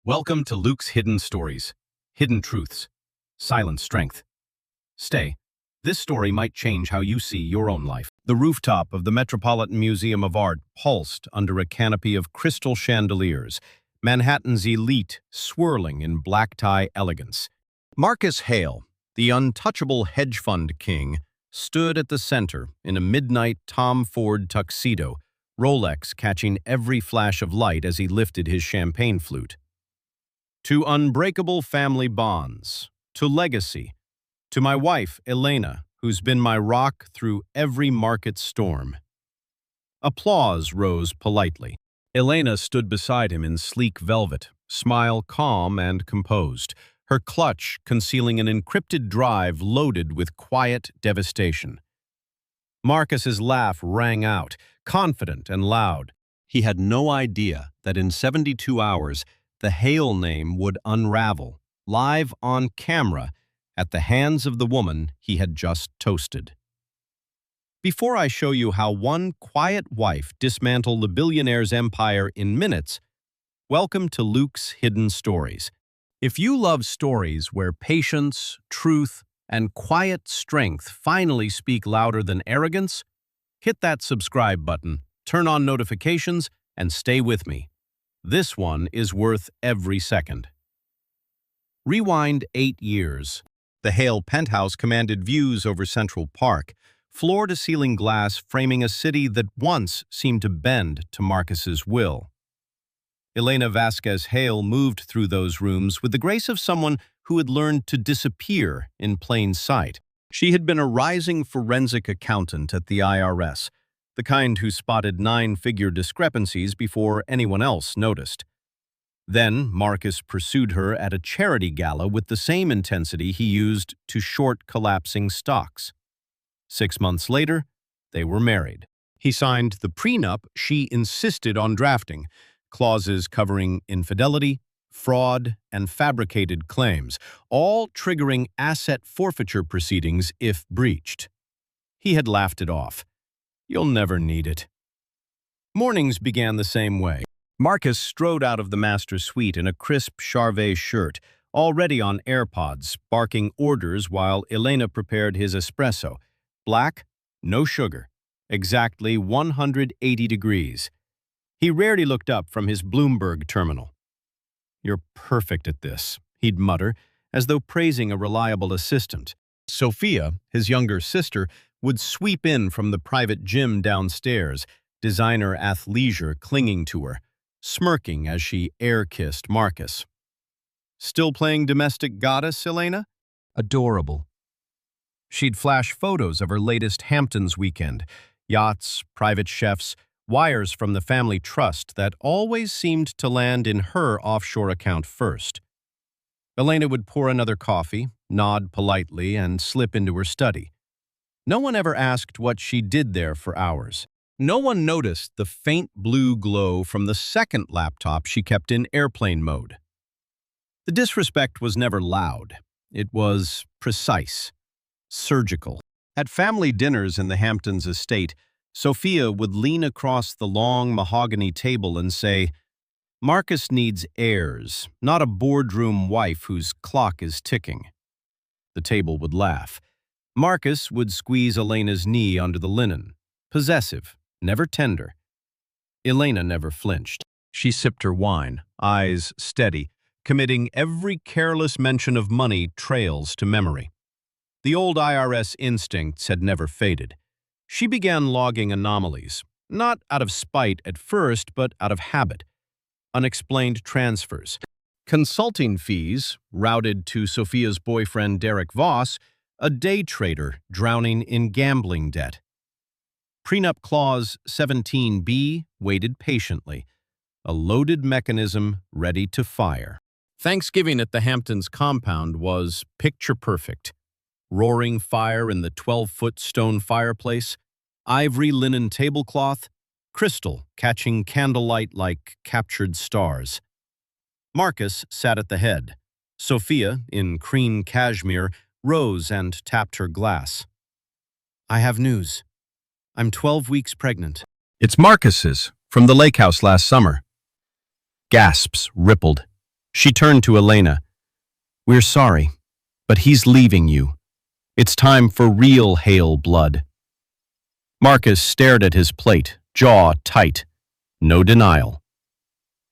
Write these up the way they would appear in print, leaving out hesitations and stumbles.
Welcome to Luke's Hidden Stories, Hidden Truths, Silent Strength. Stay. This story might change how you see your own life. The rooftop of the Metropolitan Museum of Art pulsed under a canopy of crystal chandeliers, Manhattan's elite swirling in black-tie elegance. Marcus Hale, the untouchable hedge fund king, stood at the center in a midnight Tom Ford tuxedo, Rolex catching every flash of light as he lifted his champagne flute. To unbreakable family bonds, to legacy, to my wife, Elena, who's been my rock through every market storm. Applause rose politely. Elena stood beside him in sleek velvet, smile calm and composed, her clutch concealing an encrypted drive loaded with quiet devastation. Marcus's laugh rang out, confident and loud. He had no idea that in 72 hours, the Hale name would unravel, live on camera, at the hands of the woman he had just toasted. Before I show you how one quiet wife dismantled the billionaire's empire in minutes, welcome to Luke's Hidden Stories. If you love stories where patience, truth, and quiet strength finally speak louder than arrogance, hit that subscribe button, turn on notifications, and stay with me. This one is worth every second. Rewind 8 years. The Hale penthouse commanded views over Central Park, floor-to-ceiling glass framing a city that once seemed to bend to Marcus's will. Elena Vasquez Hale moved through those rooms with the grace of someone who had learned to disappear in plain sight. She had been a rising forensic accountant at the IRS, the kind who spotted 9-figure discrepancies before anyone else noticed. Then Marcus pursued her at a charity gala with the same intensity he used to short collapsing stocks. 6 months later, they were married. He signed the prenup she insisted on drafting, clauses covering infidelity, fraud, and fabricated claims, all triggering asset forfeiture proceedings if breached. He had laughed it off. You'll never need it. Mornings began the same way. Marcus strode out of the master suite in a crisp Charvet shirt, already on AirPods, barking orders while Elena prepared his espresso. Black, no sugar, exactly 180 degrees. He rarely looked up from his Bloomberg terminal. "You're perfect at this," he'd mutter, as though praising a reliable assistant. Sophia, his younger sister, would sweep in from the private gym downstairs, designer athleisure clinging to her, smirking as she air-kissed Marcus. "Still playing domestic goddess, Elena?" "Adorable." She'd flash photos of her latest Hamptons weekend, yachts, private chefs, wires from the family trust that always seemed to land in her offshore account first. Elena would pour another coffee, nod politely, and slip into her study. No one ever asked what she did there for hours. No one noticed the faint blue glow from the second laptop she kept in airplane mode. The disrespect was never loud. It was precise, surgical. At family dinners in the Hamptons estate, Sophia would lean across the long mahogany table and say, "Marcus needs heirs, not a boardroom wife whose clock is ticking." The table would laugh. Marcus would squeeze Elena's knee under the linen, possessive, never tender. Elena never flinched. She sipped her wine, eyes steady, committing every careless mention of money trails to memory. The old IRS instincts had never faded. She began logging anomalies, not out of spite at first, but out of habit. Unexplained transfers, consulting fees routed to Sophia's boyfriend Derek Voss, a day trader drowning in gambling debt. Prenup Clause 17B waited patiently, a loaded mechanism ready to fire. Thanksgiving at the Hamptons compound was picture perfect. Roaring fire in the 12-foot stone fireplace, ivory linen tablecloth, crystal catching candlelight like captured stars. Marcus sat at the head. Sophia, in cream cashmere, rose and tapped her glass. "I have news. I'm 12 weeks pregnant." "It's Marcus's, from the lake house last summer." Gasps rippled. She turned to Elena. "We're sorry, but he's leaving you. It's time for real Hale blood." Marcus stared at his plate, jaw tight. No denial.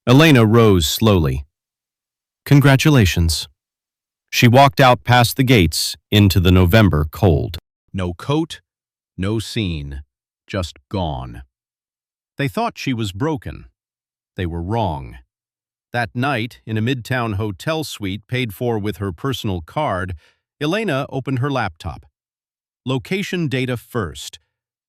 Elena rose slowly. "Congratulations." She walked out past the gates into the November cold. No coat, no scene, just gone. They thought she was broken. They were wrong. That night, in a midtown hotel suite paid for with her personal card, Elena opened her laptop. Location data first.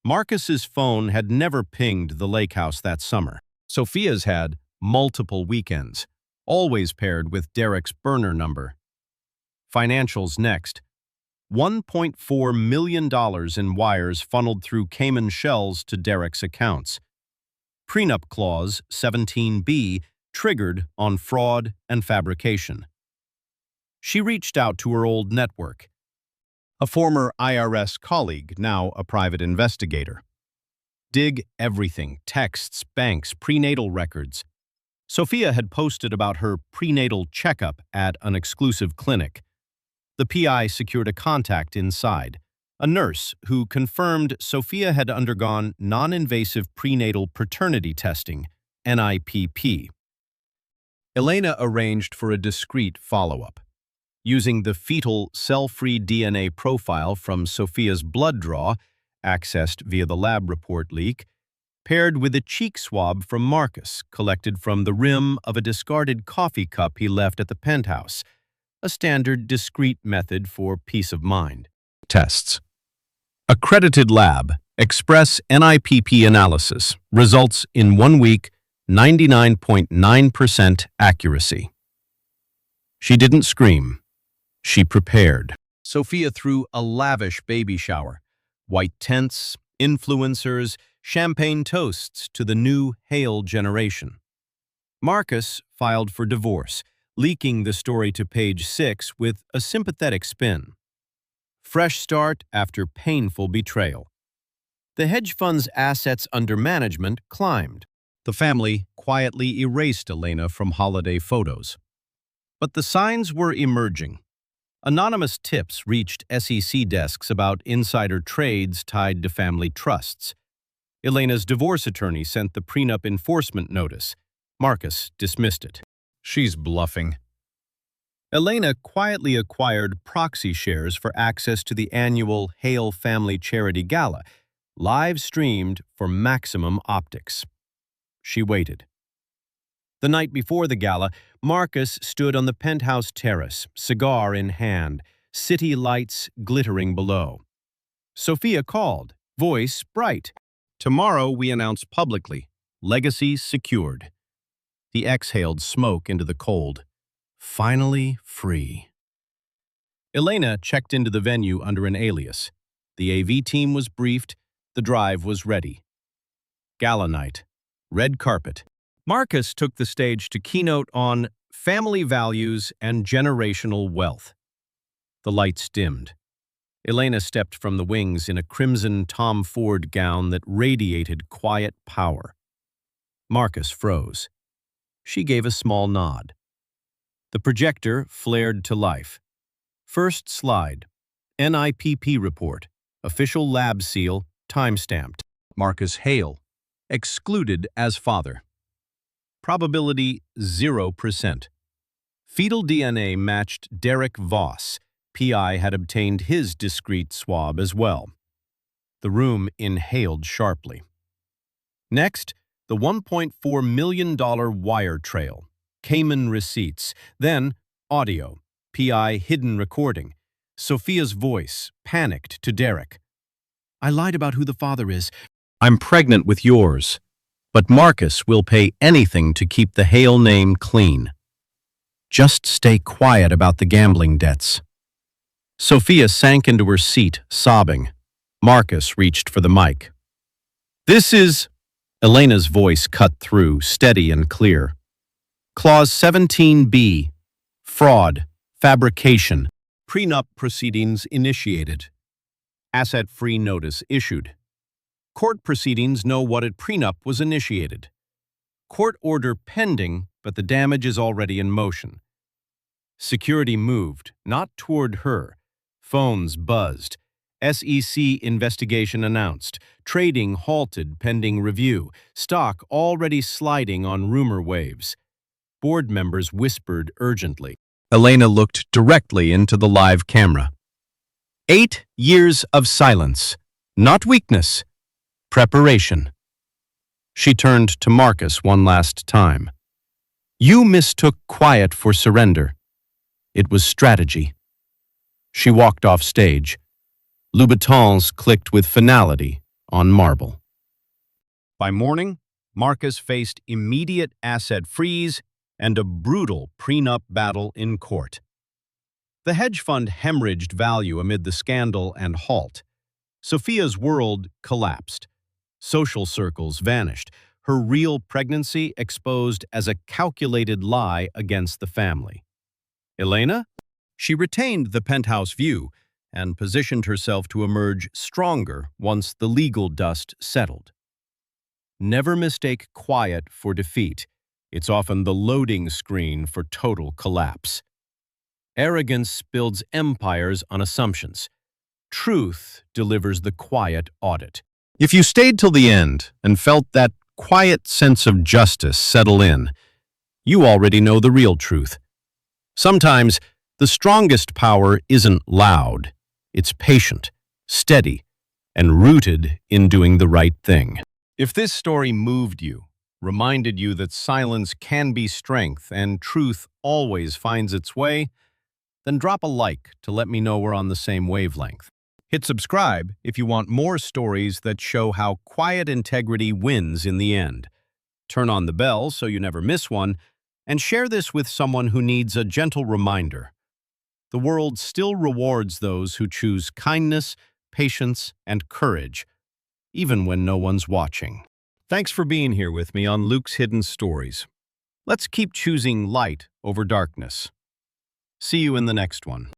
Marcus's phone had never pinged the lake house that summer. Sophia's had multiple weekends, always paired with Derek's burner number. Financials next. $1.4 million in wires funneled through Cayman shells to Derek's accounts. Prenup clause 17B triggered on fraud and fabrication. She reached out to her old network, a former IRS colleague, now a private investigator. Dig everything: texts, banks, prenatal records. Sophia had posted about her prenatal checkup at an exclusive clinic. The PI secured a contact inside, a nurse who confirmed Sophia had undergone non-invasive prenatal paternity testing, NIPP. Elena arranged for a discreet follow-up. Using the fetal cell-free DNA profile from Sophia's blood draw, accessed via the lab report leak, paired with a cheek swab from Marcus, collected from the rim of a discarded coffee cup he left at the penthouse, a standard discrete method for peace of mind. Tests. Accredited lab, express NIPP analysis, results in 1 week, 99.9% accuracy. She didn't scream. She prepared. Sophia threw a lavish baby shower. White tents, influencers, champagne toasts to the new Hale generation. Marcus filed for divorce, leaking the story to Page 6 with a sympathetic spin. Fresh start after painful betrayal. The hedge fund's assets under management climbed. The family quietly erased Elena from holiday photos. But the signs were emerging. Anonymous tips reached SEC desks about insider trades tied to family trusts. Elena's divorce attorney sent the prenup enforcement notice. Marcus dismissed it. She's bluffing. Elena quietly acquired proxy shares for access to the annual Hale Family Charity Gala, live streamed for maximum optics. She waited. The night before the gala, Marcus stood on the penthouse terrace, cigar in hand, city lights glittering below. Sophia called, voice bright. "Tomorrow we announce publicly, legacy secured." He exhaled smoke into the cold. Finally free. Elena checked into the venue under an alias. The AV team was briefed. The drive was ready. Gala night. Red carpet. Marcus took the stage to keynote on family values and generational wealth. The lights dimmed. Elena stepped from the wings in a crimson Tom Ford gown that radiated quiet power. Marcus froze. She gave a small nod. The projector flared to life. First slide. NIPP report. Official lab seal, time-stamped. Marcus Hale. Excluded as father. Probability 0%. Fetal DNA matched Derek Voss. PI had obtained his discreet swab as well. The room inhaled sharply. Next, the $1.4 million wire trail. Cayman receipts. Then, audio. PI hidden recording. Sophia's voice, panicked to Derek. "I lied about who the father is. I'm pregnant with yours. But Marcus will pay anything to keep the Hale name clean. Just stay quiet about the gambling debts." Sophia sank into her seat, sobbing. Marcus reached for the mic. "This is..." Elena's voice cut through, steady and clear. "Clause 17B. Fraud, fabrication. Prenup proceedings initiated. Asset-free notice issued. Court proceedings know what prenup was initiated. Court order pending but the damage is already in motion. Security moved, not toward her. Phones buzzed. SEC investigation announced. Trading halted pending review. Stock already sliding on rumor waves. Board members whispered urgently. Elena looked directly into the live camera. 8 years of silence. Not weakness. Preparation. She turned to Marcus one last time. You mistook quiet for surrender. It was strategy. She walked off stage. Louboutins clicked with finality on marble. By morning, Marcus faced immediate asset freeze and a brutal prenup battle in court. The hedge fund hemorrhaged value amid the scandal and halt. Sophia's world collapsed. Social circles vanished. Her real pregnancy exposed as a calculated lie against the family. Elena? She retained the penthouse view and positioned herself to emerge stronger once the legal dust settled. Never mistake quiet for defeat. It's often the loading screen for total collapse. Arrogance builds empires on assumptions. Truth delivers the quiet audit. If you stayed till the end and felt that quiet sense of justice settle in, you already know the real truth. Sometimes, the strongest power isn't loud. It's patient, steady, and rooted in doing the right thing. If this story moved you, reminded you that silence can be strength and truth always finds its way, then drop a like to let me know we're on the same wavelength. Hit subscribe if you want more stories that show how quiet integrity wins in the end. Turn on the bell so you never miss one, and share this with someone who needs a gentle reminder. The world still rewards those who choose kindness, patience, and courage, even when no one's watching. Thanks for being here with me on Luke's Hidden Stories. Let's keep choosing light over darkness. See you in the next one.